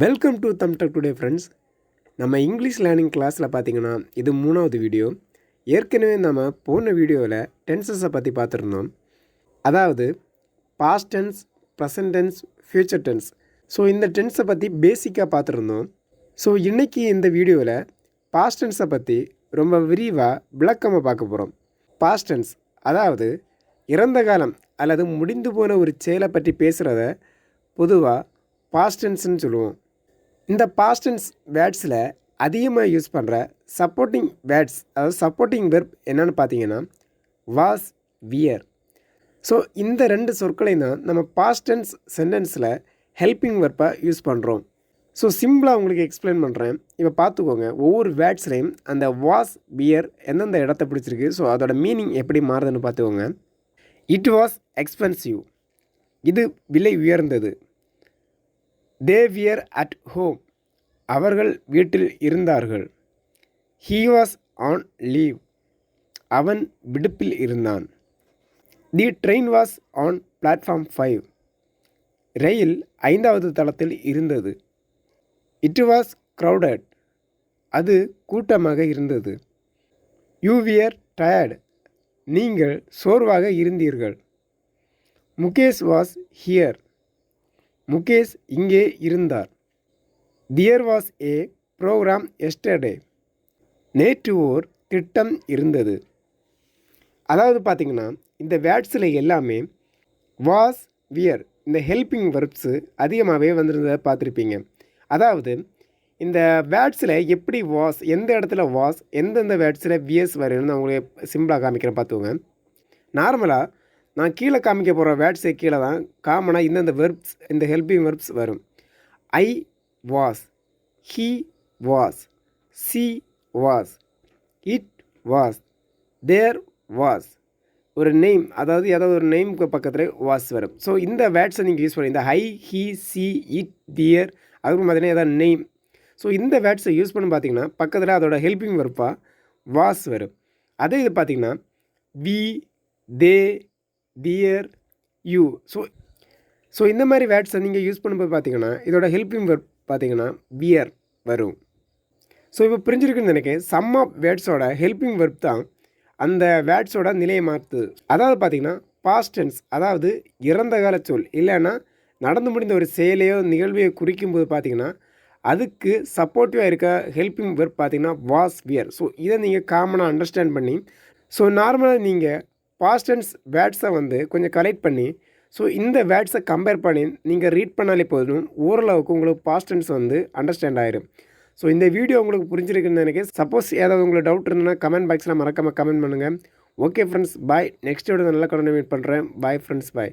Welcome to தம்டக் today friends. நம்ம English learning கிளாஸில் பார்த்தீங்கன்னா இது 3வது வீடியோ. ஏற்கனவே நம்ம போன வீடியோவில் டென்சஸை பற்றி பார்த்துருந்தோம். அதாவது past tense, present tense, future tense. So இந்த டென்ஸை பற்றி பேசிக்காக பார்த்துருந்தோம். ஸோ இன்றைக்கி இந்த வீடியோவில் பாஸ்ட் டென்ஸை பற்றி ரொம்ப விரிவாக விளக்கமாக பார்க்க போகிறோம். பாஸ்ட் டென்ஸ் அதாவது இறந்த காலம் அல்லது முடிந்து போன ஒரு செயலை பற்றி பேசுகிறத பொதுவாக பாஸ்ட் டென்ஸ்னு சொல்லுவோம். இந்த பாஸ்ட் டென்ஸ் வேர்ட்ஸில் அதிகமாக யூஸ் பண்ணுற சப்போர்ட்டிங் வேர்ட்ஸ், அதாவது சப்போர்ட்டிங் வெர்ப் என்னென்னு பார்த்தீங்கன்னா வாஸ், வியர். ஸோ இந்த 2 சொற்களையும் தான் நம்ம பாஸ்ட் டென்ஸ் சென்டென்ஸில் ஹெல்பிங் வெர்ப்பாக யூஸ் பண்ணுறோம். ஸோ சிம்பிளாக உங்களுக்கு எக்ஸ்பிளைன் பண்ணுறேன். இப்போ பார்த்துக்கோங்க, ஒவ்வொரு வேர்ட்ஸ்லையும் அந்த வாஸ், வியர் எந்தெந்த இடத்த பிடிச்சிருக்கு, ஸோ அதோட மீனிங் எப்படி மாறுதுன்னு பார்த்துக்கோங்க. இட் வாஸ் எக்ஸ்பென்சிவ், இது விலை உயர்ந்தது. தே வியர் அட் ஹோம், அவர்கள் வீட்டில் இருந்தார்கள். ஹீ வாஸ் ஆன் லீவ், அவன் விடுப்பில் இருந்தான். The train was on platform 5, ரயில் 5வது தளத்தில் இருந்தது. இட் வாஸ் க்ரௌடட், அது கூட்டமாக இருந்தது. யூ வியர் டயர்டு, நீங்கள் சோர்வாக இருந்தீர்கள். முகேஷ் வாஸ் ஹியர், முகேஷ் இங்கே இருந்தார். There was a program yesterday, நேற்று ஓர் திட்டம் இருந்தது. அதாவது பார்த்திங்கன்னா இந்த வேர்ட்ஸில் எல்லாமே வாஸ், வியர் இந்த ஹெல்பிங் வெர்ப்ஸு அதிகமாகவே வந்திருந்ததை பார்த்துருப்பீங்க. அதாவது இந்த வேர்ட்ஸில் எப்படி வாஸ், எந்த இடத்துல வாஸ், எந்தெந்த வேர்ட்ஸில் வியர்ஸ் வரும்னு நான் உங்களுக்கு சிம்பிளாக காமிக்கிறேன் பார்த்துக்கோங்க. நார்மலாக நான் கீழே காமிக்க போகிற வேர்ட்ஸை கீழே தான் காமனாக இந்தந்த வெர்ப்ஸ், இந்த ஹெல்பிங் வெர்ப்ஸ் வரும். I was, he was, she was, it was, there was. ஒரு நேம், அதாவது ஏதாவது ஒரு நேமுக்கு பக்கத்தில் வாஸ் வரும். ஸோ இந்த வேர்ட்ஸை நீங்கள் யூஸ் பண்ணி இந்த high, he, C, it, their, அதுக்கு பார்த்தீங்கன்னா ஏதாவது நேம். ஸோ இந்த வேர்ட்ஸை யூஸ் பண்ணி பார்த்தீங்கன்னா பக்கத்தில் அதோட ஹெல்பிங் வெர்ப்பாக வாஸ் வரும். அதே இது பார்த்திங்கன்னா we, they, there, you. So இந்த மாதிரி வேர்ட்ஸை நீங்கள் யூஸ் பண்ணும்போது பார்த்தீங்கன்னா இதோட ஹெல்பிங் வெர்ப் பார்த்தீங்கன்னா வியர் வரும். ஸோ இப்போ புரிஞ்சிருக்குன்னு நினைக்கிறேன். சம் ஆஃப் வேர்ட்ஸோட ஹெல்பிங் வெர்ப் தான் அந்த வேர்ட்ஸோட நிலையை மாற்றுது. அதாவது பார்த்திங்கன்னா பாஸ்ட் டென்ஸ், அதாவது இறந்த கால சொல், இல்லைன்னா நடந்து முடிந்த ஒரு செயலையோ நிகழ்வையோ குறிக்கும்போது பார்த்திங்கன்னா அதுக்கு சப்போர்ட்டிவாக இருக்க ஹெல்பிங் வெர்ப் பார்த்திங்கன்னா வாஸ், வியர். ஸோ இதை நீங்கள் காமனாக அண்டர்ஸ்டாண்ட் பண்ணி, ஸோ நார்மலாக நீங்கள் பாஸ்ட் டென்ஸ் வேர்ட்ஸை கொஞ்சம் கலெக்ட் பண்ணி, ஸோ இந்த வேர்ட்ஸை கம்பேர் பண்ணி நீங்கள் ரீட் பண்ணாலே போதும், ஓரளவுக்கு உங்களுக்கு பாஸ்ட் டென்ஸ் அண்டர்ஸ்டாண்ட் ஆயிடும். ஸோ இந்த வீடியோ உங்களுக்கு புரிஞ்சிருக்குன்னு நினைக்கிறேன். சப்போஸ் ஏதாவது உங்களுக்கு டவுட் இருந்ததுன்னா கமெண்ட் பாக்ஸில் மறக்காமல் கமெண்ட் பண்ணுங்கள். ஓகே ஃப்ரெண்ட்ஸ், பாய். நெக்ஸ்ட் வீடியோ நல்ல கண்டென்ட் மீட் பண்ணுறேன். பாய் ஃப்ரெண்ட்ஸ், பாய்.